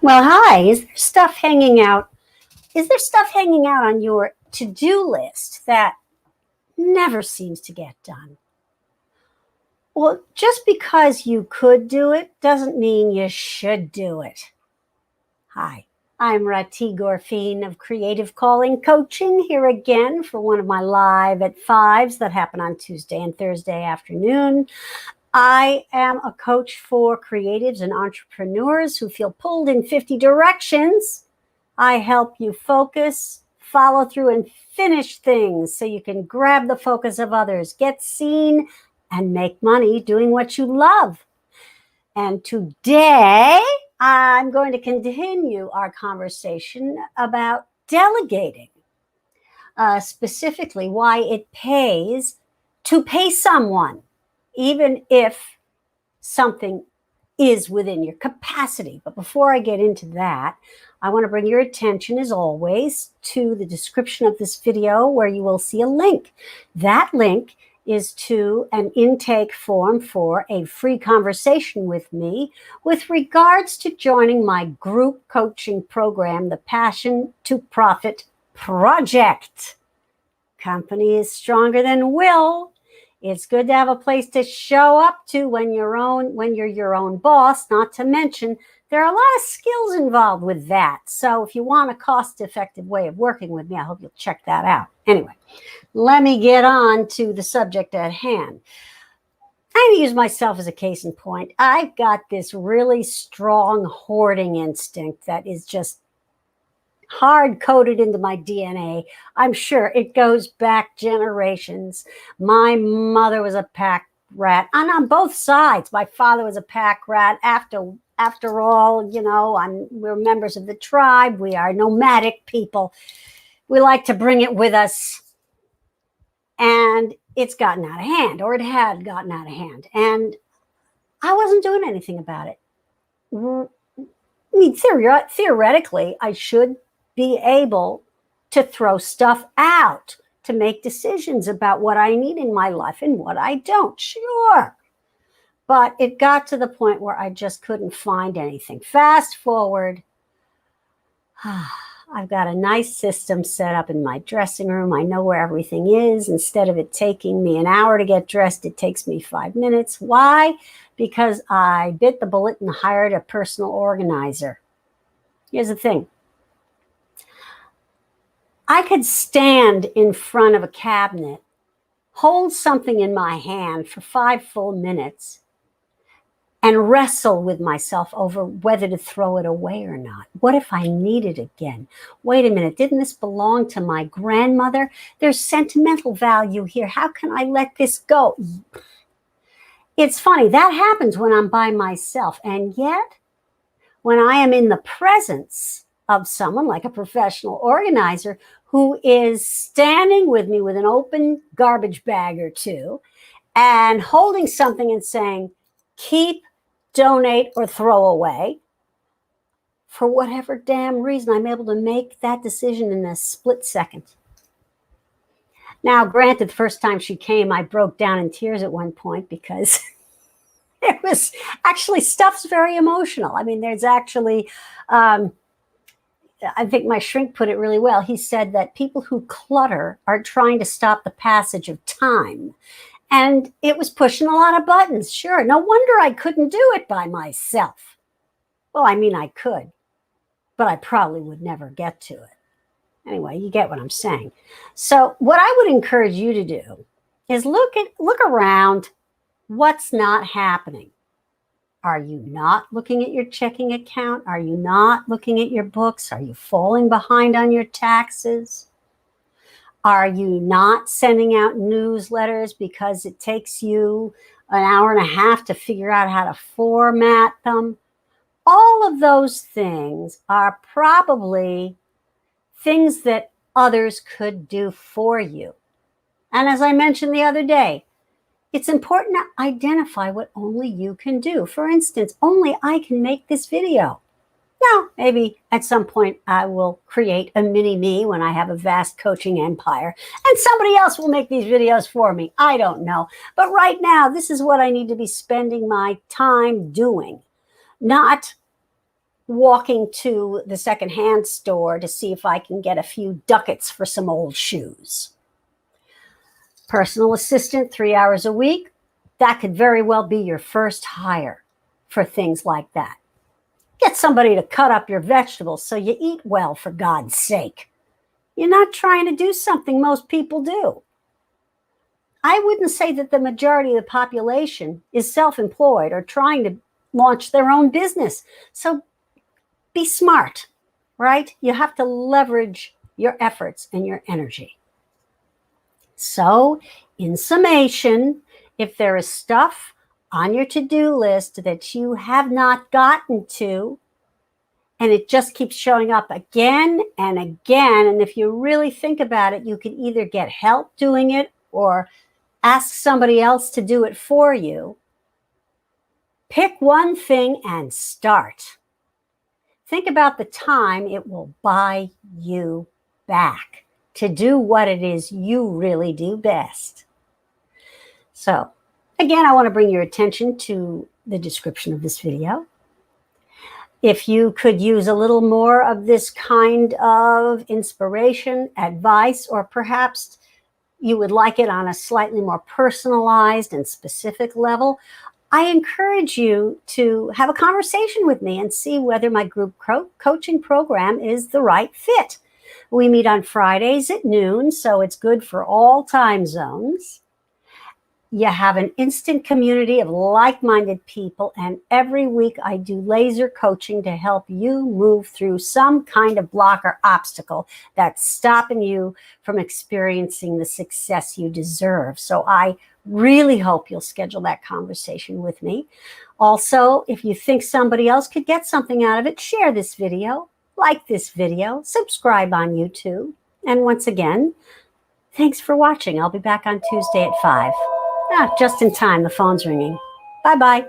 Well, hi. Is there stuff hanging out? Is there stuff hanging out on your to-do list that never seems to get done? Well, just because you could do it doesn't mean you should do it. Hi, I'm Rati Gorfine of Creative Calling Coaching here again for one of my live at fives that happen on Tuesday and Thursday afternoon. I am a coach for creatives and entrepreneurs who feel pulled in 50 directions. I help you focus, follow through, and finish things so you can grab the focus of others, get seen, and make money doing what you love. And today, I'm going to continue our conversation about delegating, specifically why it pays to pay someone, even if something is within your capacity. But before I get into that, I want to bring your attention, as always, to the description of this video where you will see a link. That link is to an intake form for a free conversation with me with regards to joining my group coaching program, the Passion to Profit Project. Company is stronger than will. It's good to have a place to show up to when you're your own boss, not to mention there are a lot of skills involved with that. So if you want a cost-effective way of working with me, I hope you'll check that out. Anyway, let me get on to the subject at hand. I use myself as a case in point. I've got this really strong hoarding instinct that is just hard-coded into my DNA. I'm sure it goes back generations. My mother was a pack rat, and on both sides. My father was a pack rat. After all, we're members of the tribe. We are nomadic people. We like to bring it with us. And it's gotten out of hand, or it had gotten out of hand. And I wasn't doing anything about it. I mean, theoretically, I should be able to throw stuff out, to make decisions about what I need in my life and what I don't. Sure. But it got to the point where I just couldn't find anything. Fast forward, I've got a nice system set up in my dressing room. I know where everything is. Instead of it taking me an hour to get dressed, it takes me 5 minutes. Why? Because I bit the bullet and hired a personal organizer. Here's the thing. I could stand in front of a cabinet, hold something in my hand for 5 full minutes, and wrestle with myself over whether to throw it away or not. What if I need it again? Wait a minute, didn't this belong to my grandmother? There's sentimental value here. How can I let this go? It's funny, that happens when I'm by myself. And yet, when I am in the presence of someone like a professional organizer who is standing with me with an open garbage bag or two and holding something and saying, keep, donate, or throw away, for whatever damn reason, I'm able to make that decision in a split second. Now, granted, the first time she came, I broke down in tears at one point because it was actually, stuff's very emotional. I mean, there's actually, I think my shrink put it really well. He said that people who clutter are trying to stop the passage of time. And it was pushing a lot of buttons. Sure, no wonder I couldn't do it by myself. Well, I mean, I could, but I probably would never get to it. Anyway, you get what I'm saying. So what I would encourage you to do is look around. What's not happening? Are you not looking at your checking account? Are you not looking at your books? Are you falling behind on your taxes? Are you not sending out newsletters because it takes you an hour and a half to figure out how to format them? All of those things are probably things that others could do for you. And as I mentioned the other day, it's important to identify what only you can do. For instance, only I can make this video. Now, maybe at some point I will create a mini me when I have a vast coaching empire and somebody else will make these videos for me. I don't know. But right now, this is what I need to be spending my time doing. Not walking to the secondhand store to see if I can get a few ducats for some old shoes. Personal assistant, 3 hours a week, that could very well be your first hire for things like that. Get somebody to cut up your vegetables so you eat well, for God's sake. You're not trying to do something most people do. I wouldn't say that the majority of the population is self-employed or trying to launch their own business. So be smart, right? You have to leverage your efforts and your energy. So, in summation, if there is stuff on your to-do list that you have not gotten to, and it just keeps showing up again and again, and if you really think about it, you could either get help doing it or ask somebody else to do it for you. Pick one thing and start. Think about the time it will buy you back to do what it is you really do best. So, again, I want to bring your attention to the description of this video. If you could use a little more of this kind of inspiration, advice, or perhaps you would like it on a slightly more personalized and specific level, I encourage you to have a conversation with me and see whether my group coaching program is the right fit. We meet on Fridays at noon, so it's good for all time zones. You have an instant community of like-minded people, and every week I do laser coaching to help you move through some kind of block or obstacle that's stopping you from experiencing the success you deserve. So I really hope you'll schedule that conversation with me. Also, if you think somebody else could get something out of it, share this video, like this video, subscribe on YouTube. And once again, thanks for watching. I'll be back on Tuesday at 5. Just in time, the phone's ringing. Bye-bye.